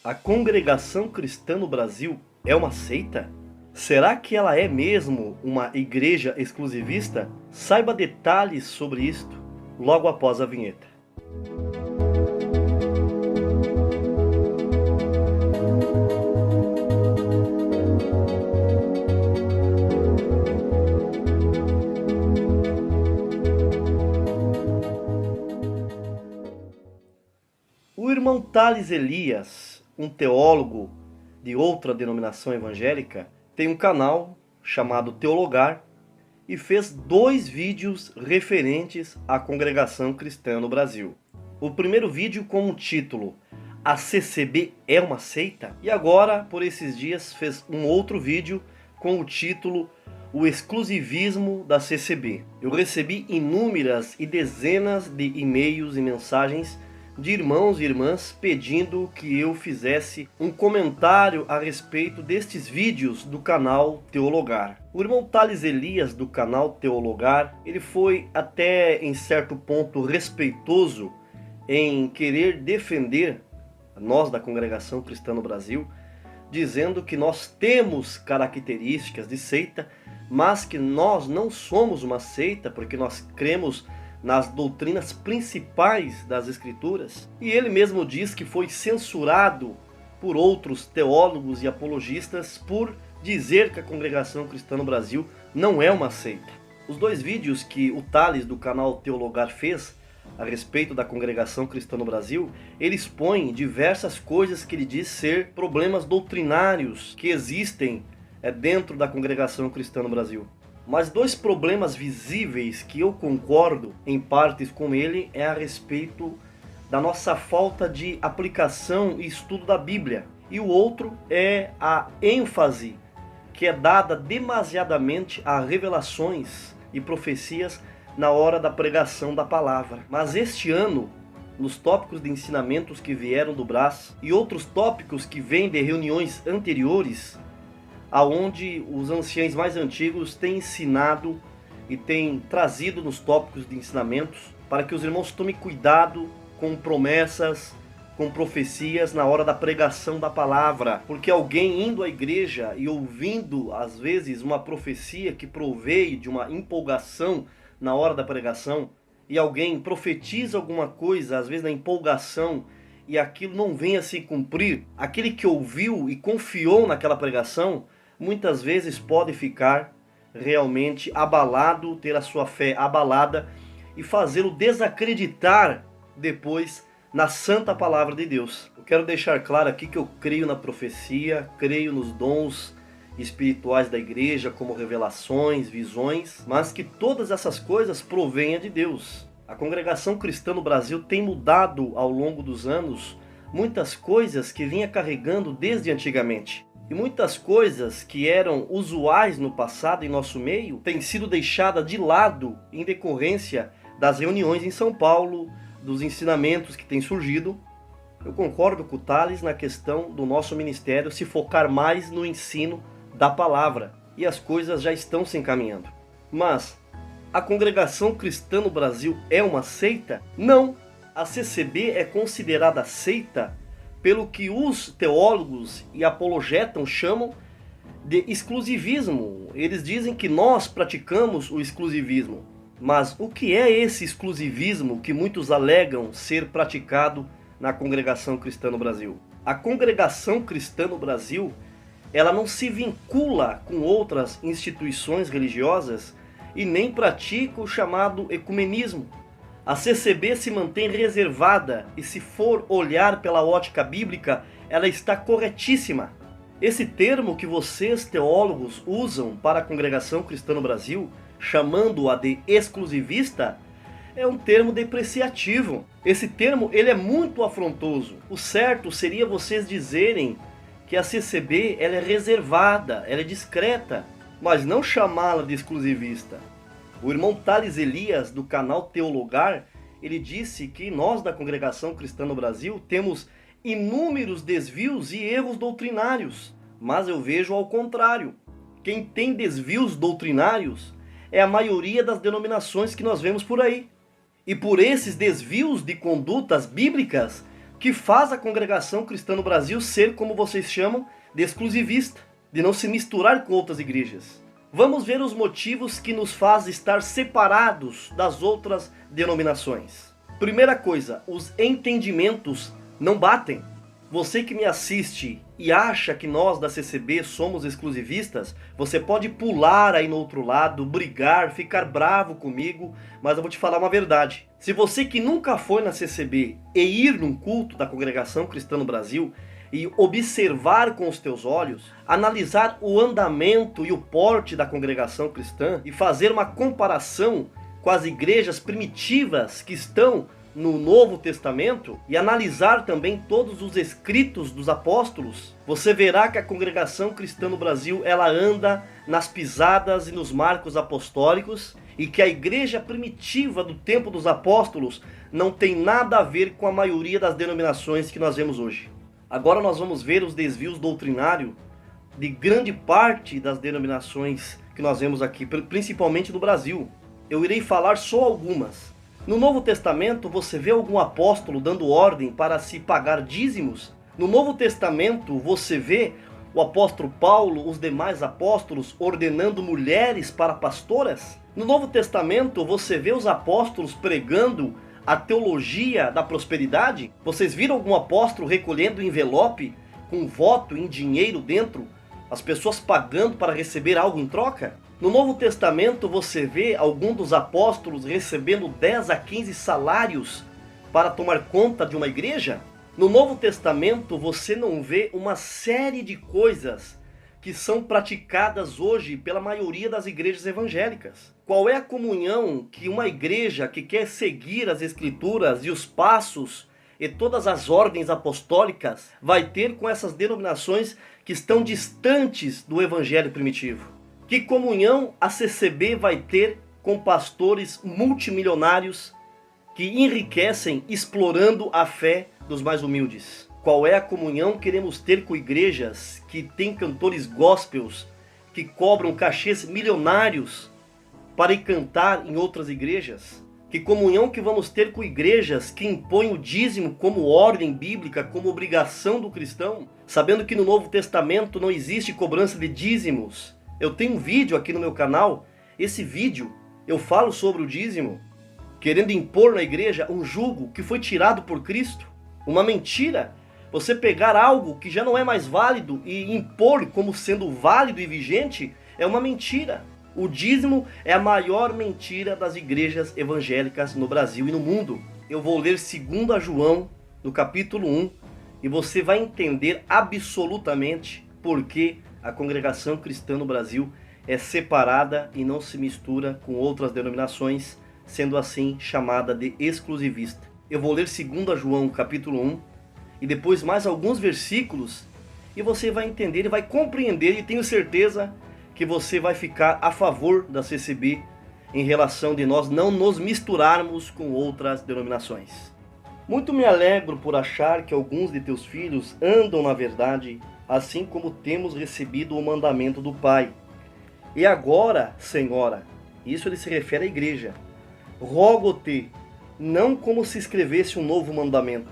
A Congregação Cristã no Brasil é uma seita? Será que ela é mesmo uma igreja exclusivista? Saiba detalhes sobre isto logo após a vinheta. O irmão Thales Elias, um teólogo de outra denominação evangélica, tem um canal chamado Teologar e fez 2 vídeos referentes à congregação cristã no Brasil. O primeiro vídeo com o título A CCB é uma seita? E agora, por esses dias, fez um outro vídeo com o título O exclusivismo da CCB. Eu recebi inúmeras e dezenas de e-mails e mensagens de irmãos e irmãs pedindo que eu fizesse um comentário a respeito destes vídeos do canal Teologar. O irmão Thales Elias do canal Teologar, ele foi até em certo ponto respeitoso em querer defender nós da Congregação Cristã no Brasil, dizendo que nós temos características de seita, mas que nós não somos uma seita porque nós cremos nas doutrinas principais das Escrituras. E ele mesmo diz que foi censurado por outros teólogos e apologistas por dizer que a Congregação Cristã no Brasil não é uma seita. Os 2 vídeos que o Thales do canal Teologar fez a respeito da Congregação Cristã no Brasil, ele expõe diversas coisas que ele diz ser problemas doutrinários que existem dentro da Congregação Cristã no Brasil. Mas 2 problemas visíveis que eu concordo em partes com ele é a respeito da nossa falta de aplicação e estudo da Bíblia. E o outro é a ênfase que é dada demasiadamente a revelações e profecias na hora da pregação da palavra. Mas este ano, nos tópicos de ensinamentos que vieram do Brás e outros tópicos que vêm de reuniões anteriores, aonde os anciãos mais antigos têm ensinado e têm trazido nos tópicos de ensinamentos para que os irmãos tomem cuidado com promessas, com profecias na hora da pregação da palavra, porque alguém indo à igreja e ouvindo às vezes uma profecia que proveio de uma empolgação na hora da pregação, e alguém profetiza alguma coisa às vezes na empolgação e aquilo não vem a se cumprir, aquele que ouviu e confiou naquela pregação muitas vezes pode ficar realmente abalado, ter a sua fé abalada e fazê-lo desacreditar depois na santa palavra de Deus. Eu quero deixar claro aqui que eu creio na profecia, creio nos dons espirituais da igreja, como revelações, visões, mas que todas essas coisas provenham de Deus. A Congregação Cristã no Brasil tem mudado ao longo dos anos muitas coisas que vinha carregando desde antigamente. E muitas coisas que eram usuais no passado em nosso meio têm sido deixadas de lado em decorrência das reuniões em São Paulo, dos ensinamentos que têm surgido. Eu concordo com o Thales na questão do nosso ministério se focar mais no ensino da palavra. E as coisas já estão se encaminhando. Mas a Congregação Cristã no Brasil é uma seita? Não! A CCB é considerada seita pelo que os teólogos e apologetas chamam de exclusivismo. Eles dizem que nós praticamos o exclusivismo. Mas o que é esse exclusivismo que muitos alegam ser praticado na Congregação Cristã no Brasil? A Congregação Cristã no Brasil, ela não se vincula com outras instituições religiosas e nem pratica o chamado ecumenismo. A CCB se mantém reservada e, se for olhar pela ótica bíblica, ela está corretíssima. Esse termo que vocês teólogos usam para a Congregação Cristã no Brasil, chamando-a de exclusivista, é um termo depreciativo. Esse termo ele é muito afrontoso. O certo seria vocês dizerem que a CCB ela é reservada, ela é discreta, mas não chamá-la de exclusivista. O irmão Thales Elias, do canal Teologar, ele disse que nós da Congregação Cristã no Brasil temos inúmeros desvios e erros doutrinários. Mas eu vejo ao contrário. Quem tem desvios doutrinários é a maioria das denominações que nós vemos por aí. E por esses desvios de condutas bíblicas, que faz a Congregação Cristã no Brasil ser, como vocês chamam, de exclusivista, de não se misturar com outras igrejas. Vamos ver os motivos que nos faz estar separados das outras denominações. Primeira coisa, os entendimentos não batem. Você que me assiste e acha que nós da CCB somos exclusivistas, você pode pular aí no outro lado, brigar, ficar bravo comigo, mas eu vou te falar uma verdade. Se você que nunca foi na CCB e ir num culto da Congregação Cristã no Brasil e observar com os teus olhos, analisar o andamento e o porte da Congregação Cristã e fazer uma comparação com as igrejas primitivas que estão no Novo Testamento e analisar também todos os escritos dos apóstolos, você verá que a Congregação Cristã no Brasil, ela anda nas pisadas e nos marcos apostólicos, e que a igreja primitiva do tempo dos apóstolos não tem nada a ver com a maioria das denominações que nós vemos hoje. Agora nós vamos ver os desvios doutrinários de grande parte das denominações que nós vemos aqui, principalmente no Brasil. Eu irei falar só algumas. No Novo Testamento, você vê algum apóstolo dando ordem para se pagar dízimos? No Novo Testamento, você vê o apóstolo Paulo, os demais apóstolos, ordenando mulheres para pastoras? No Novo Testamento, você vê os apóstolos pregando a teologia da prosperidade? Vocês viram algum apóstolo recolhendo envelope com voto em dinheiro dentro? As pessoas pagando para receber algo em troca? No Novo Testamento você vê algum dos apóstolos recebendo 10 a 15 salários para tomar conta de uma igreja? No Novo Testamento você não vê uma série de coisas que são praticadas hoje pela maioria das igrejas evangélicas. Qual é a comunhão que uma igreja que quer seguir as escrituras e os passos e todas as ordens apostólicas vai ter com essas denominações que estão distantes do evangelho primitivo? Que comunhão a CCB vai ter com pastores multimilionários que enriquecem explorando a fé dos mais humildes? Qual é a comunhão que queremos ter com igrejas que têm cantores gospels que cobram cachês milionários para ir cantar em outras igrejas? Que comunhão que vamos ter com igrejas que impõem o dízimo como ordem bíblica, como obrigação do cristão, sabendo que no Novo Testamento não existe cobrança de dízimos? Eu tenho um vídeo aqui no meu canal, esse vídeo eu falo sobre o dízimo, querendo impor na igreja um jugo que foi tirado por Cristo, uma mentira. Você pegar algo que já não é mais válido e impor como sendo válido e vigente é uma mentira. O dízimo é a maior mentira das igrejas evangélicas no Brasil e no mundo. Eu vou ler 2 João, no capítulo 1, e você vai entender absolutamente por que a Congregação Cristã no Brasil é separada e não se mistura com outras denominações, sendo assim chamada de exclusivista. Eu vou ler 2 João capítulo 1 e depois mais alguns versículos e você vai entender e vai compreender, e tenho certeza que você vai ficar a favor da CCB em relação de nós não nos misturarmos com outras denominações. Muito me alegro por achar que alguns de teus filhos andam na verdade, assim como temos recebido o mandamento do Pai. E agora, Senhora, isso ele se refere à igreja, rogo-te, não como se escrevesse um novo mandamento,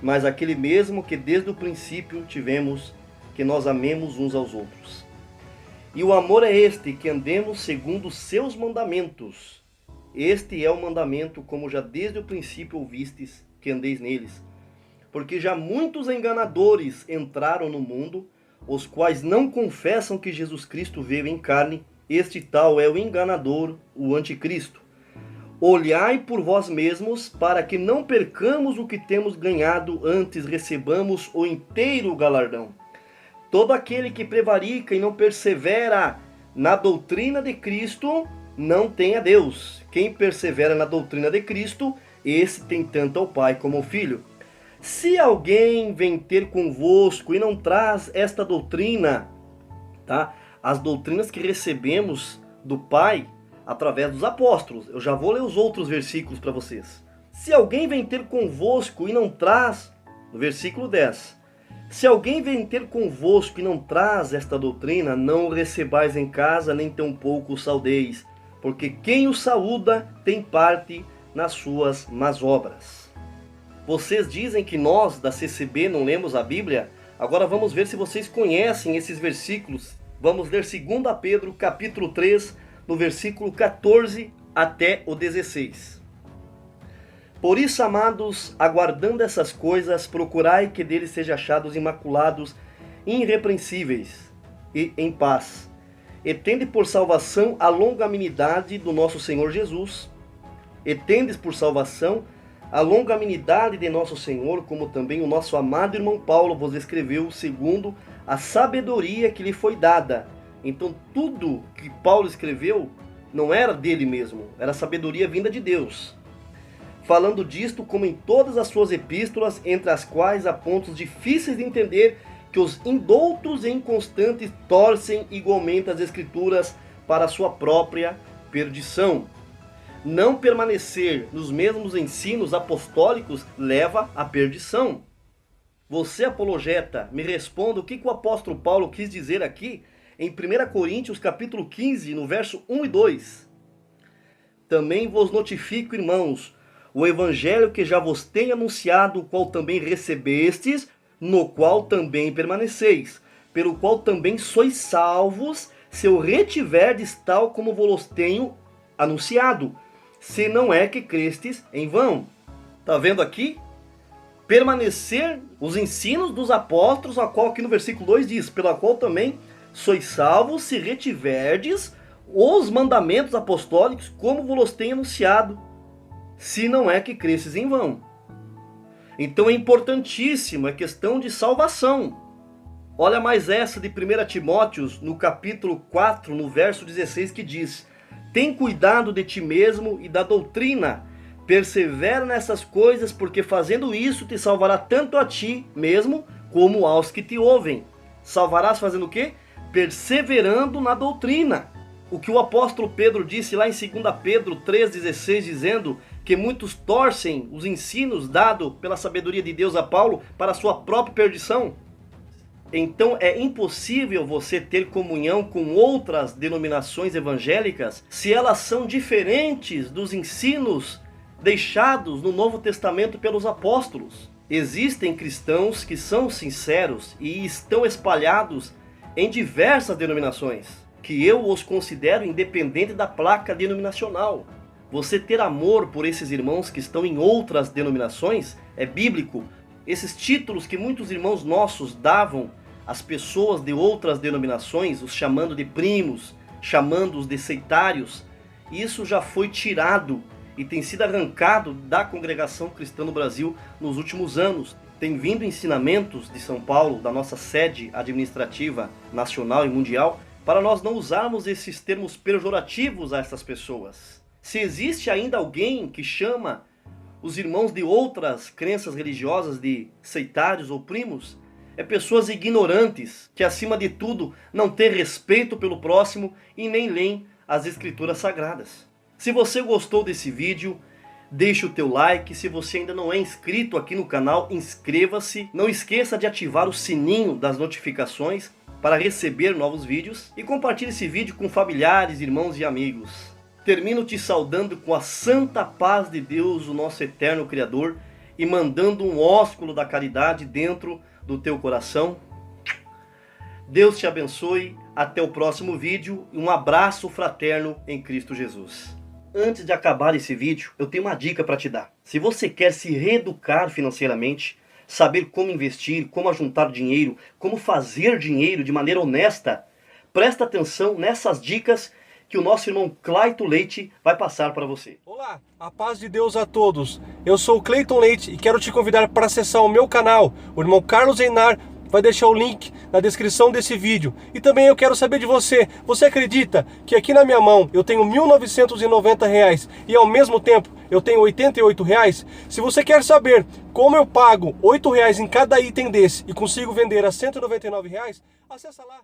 mas aquele mesmo que desde o princípio tivemos, que nós amemos uns aos outros. E o amor é este, que andemos segundo os seus mandamentos. Este é o mandamento, como já desde o princípio ouvistes, que andeis neles. Porque já muitos enganadores entraram no mundo, os quais não confessam que Jesus Cristo veio em carne. Este tal é o enganador, o anticristo. Olhai por vós mesmos, para que não percamos o que temos ganhado, antes recebamos o inteiro galardão. Todo aquele que prevarica e não persevera na doutrina de Cristo, não tem a Deus. Quem persevera na doutrina de Cristo, esse tem tanto ao Pai como ao Filho. Se alguém vem ter convosco e não traz esta doutrina, tá? As doutrinas que recebemos do Pai através dos apóstolos. Eu já vou ler os outros versículos para vocês. Se alguém vem ter convosco e não traz, no versículo 10, se alguém vem ter convosco e não traz esta doutrina, não o recebais em casa, nem tampouco o saudeis, porque quem o saúda tem parte nas suas más obras. Vocês dizem que nós, da CCB, não lemos a Bíblia? Agora vamos ver se vocês conhecem esses versículos. Vamos ler 2 Pedro, capítulo 3, no versículo 14 até o 16. Por isso, amados, aguardando essas coisas, procurai que deles sejam achados imaculados, irrepreensíveis e em paz. E tende por salvação a longanimidade do nosso Senhor Jesus. E tendes por salvação a longanimidade de nosso Senhor, como também o nosso amado irmão Paulo vos escreveu, segundo a sabedoria que lhe foi dada. Então tudo que Paulo escreveu não era dele mesmo, era sabedoria vinda de Deus. Falando disto, como em todas as suas epístolas, entre as quais há pontos difíceis de entender, que os indoutos e inconstantes torcem igualmente as Escrituras para a sua própria perdição. Não permanecer nos mesmos ensinos apostólicos leva à perdição. Você, apologeta, me responda o que o apóstolo Paulo quis dizer aqui em 1 Coríntios capítulo 15, no verso 1 e 2. Também vos notifico, irmãos, o evangelho que já vos tenho anunciado, o qual também recebestes, no qual também permaneceis, pelo qual também sois salvos, se o retiverdes tal como vos tenho anunciado, se não é que crestes em vão. Está vendo aqui? Permanecer os ensinos dos apóstolos, a qual aqui no versículo 2 diz, pela qual também sois salvos, se retiverdes os mandamentos apostólicos, como vos tenho anunciado, se não é que cresces em vão. Então é importantíssimo, é questão de salvação. Olha mais essa de 1 Timóteo, no capítulo 4, no verso 16, que diz: tem cuidado de ti mesmo e da doutrina, persevera nessas coisas, porque fazendo isso te salvará tanto a ti mesmo, como aos que te ouvem. Salvarás fazendo o quê? Perseverando na doutrina. O que o apóstolo Pedro disse lá em 2 Pedro 3,16, dizendo que muitos torcem os ensinos dados pela sabedoria de Deus a Paulo para a sua própria perdição. Então é impossível você ter comunhão com outras denominações evangélicas se elas são diferentes dos ensinos deixados no Novo Testamento pelos apóstolos. Existem cristãos que são sinceros e estão espalhados em diversas denominações, que eu os considero independente da placa denominacional. Você ter amor por esses irmãos que estão em outras denominações é bíblico. Esses títulos que muitos irmãos nossos davam às pessoas de outras denominações, os chamando de primos, chamando-os de sectários, isso já foi tirado e tem sido arrancado da congregação cristã no Brasil nos últimos anos. Tem vindo ensinamentos de São Paulo, da nossa sede administrativa nacional e mundial, para nós não usarmos esses termos pejorativos a essas pessoas. Se existe ainda alguém que chama os irmãos de outras crenças religiosas de sectários ou primos, é pessoas ignorantes, que acima de tudo não têm respeito pelo próximo e nem leem as escrituras sagradas. Se você gostou desse vídeo, deixe o teu like. Se você ainda não é inscrito aqui no canal, inscreva-se. Não esqueça de ativar o sininho das notificações para receber novos vídeos. E compartilhe esse vídeo com familiares, irmãos e amigos. Termino te saudando com a santa paz de Deus, o nosso eterno Criador, e mandando um ósculo da caridade dentro do teu coração. Deus te abençoe. Até o próximo vídeo e um abraço fraterno em Cristo Jesus. Antes de acabar esse vídeo, eu tenho uma dica para te dar. Se você quer se reeducar financeiramente, saber como investir, como ajuntar dinheiro, como fazer dinheiro de maneira honesta, presta atenção nessas dicas que o nosso irmão Clayton Leite vai passar para você. Olá, a paz de Deus a todos. Eu sou o Clayton Leite e quero te convidar para acessar o meu canal. O irmão Carlos Einar vai deixar o link na descrição desse vídeo. E também eu quero saber de você. Você acredita que aqui na minha mão eu tenho R$ 1.990 e ao mesmo tempo eu tenho R$ 88? Se você quer saber como eu pago R$ 8 em cada item desse e consigo vender a R$ 199, acessa lá.